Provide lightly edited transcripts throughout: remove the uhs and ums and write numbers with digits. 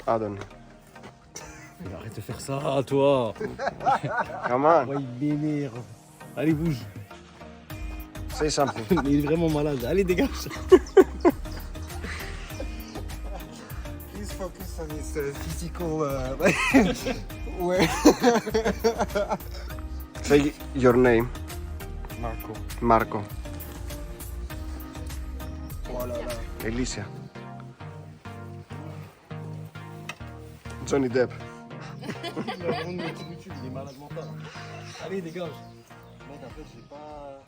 Adam. Mais arrête de faire ça, toi. Come on, Ouais, il m'énerve. Allez, bouge. say something. Mais il est vraiment malade. Allez, dégage. Please focus on his physical way. Say your name, Marco. Marco. Oh là là. Alicia. Johnny Depp. Il va prendre notre YouTube, il est malade mental. Allez, dégage. Mec, en fait, j'ai pas.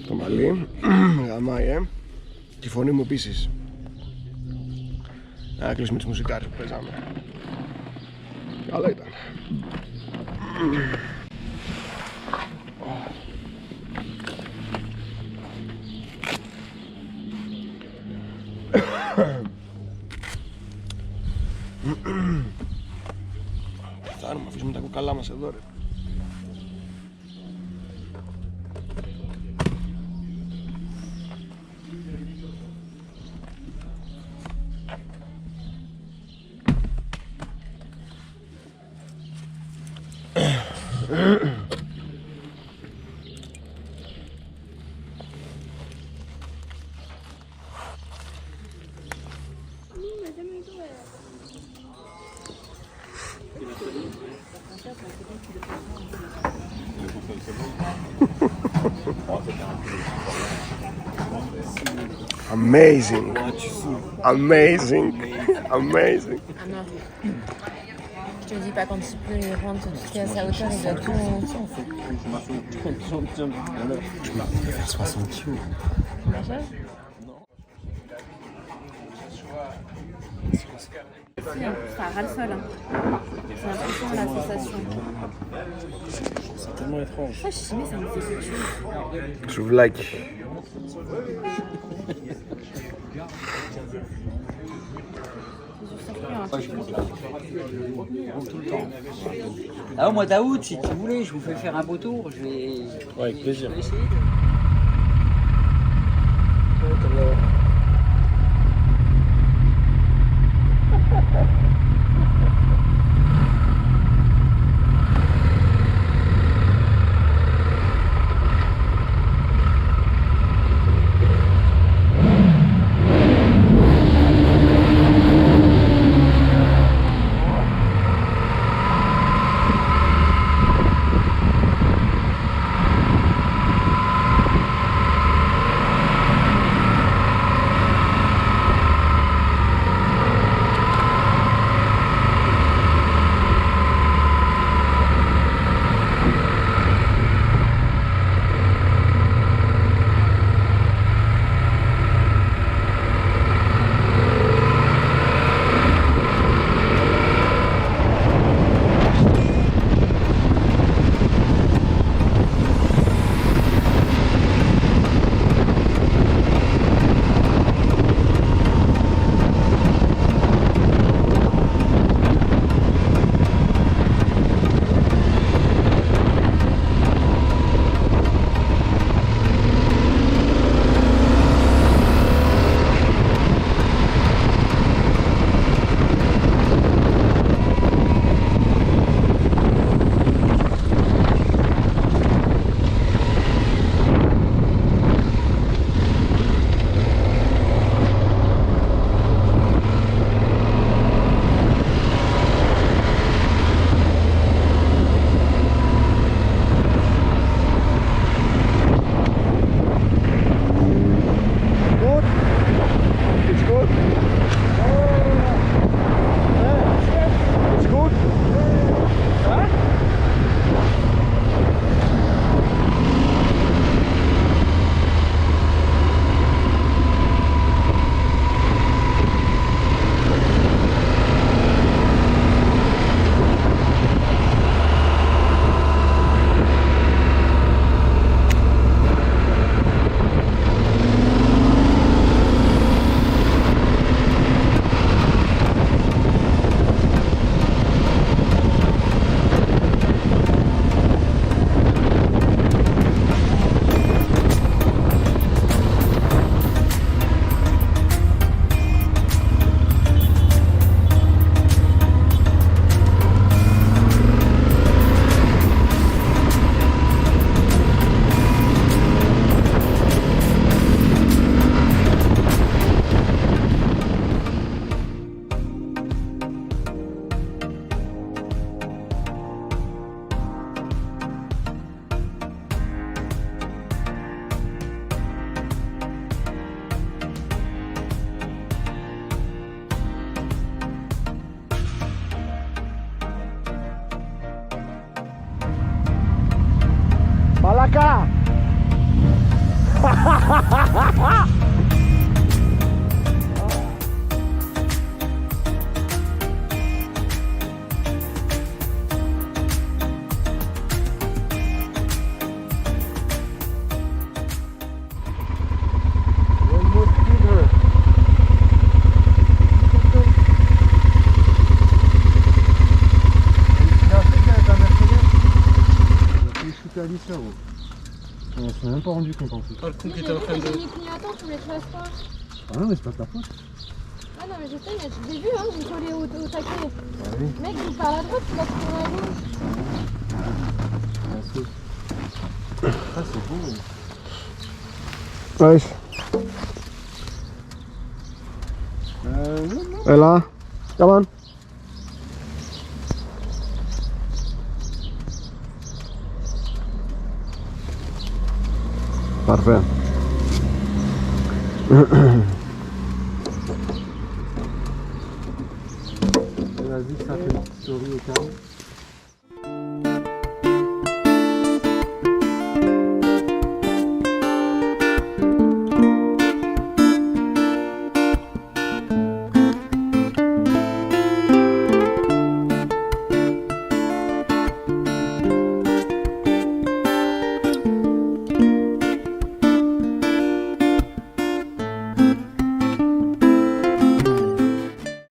Το μαλλί, γαμάει, και η φωνή μου επίσης. Να κλείσουμε τις μουσικάρες που παίζαμε. Καλά ήταν. Φτάνουμε, αφήσουμε τα κοκαλά μας εδώ, ρε. Amazing, amazing, amazing. Ah non. Je te dis pas quand il pleut, il rentre tout ce qui est à sa hauteur, il doit tout. Je vais faire 60 kilos. Machin. Si, hein, ça ras le sol. Hein. C'est impressionnant la sensation. C'est tellement étrange. Ah, je sais, mais ça me fait quelque chose. Σουβλάκι. Ah, au mois d'août, si tu voulais, je vous fais faire un beau tour. Je vais. Ouais, avec plaisir. Je vais essayer de... Alicia, gros. On s'est même pas rendu compte en fait. Oh, le con qui était en train de. J'ai mis clignotant, tu voulais que je fasse quoi? Ah non, mais c'est pas ta faute. Ah non, mais je sais, mais j'ai vu, hein, j'ai collé au taquet. Ah oui. Mec, il part à la droite, tu vas tourner à gauche. Ah, c'est beau. Weź. Ela, come on. Parfait. Vas-y, ça fait une petite story au calme.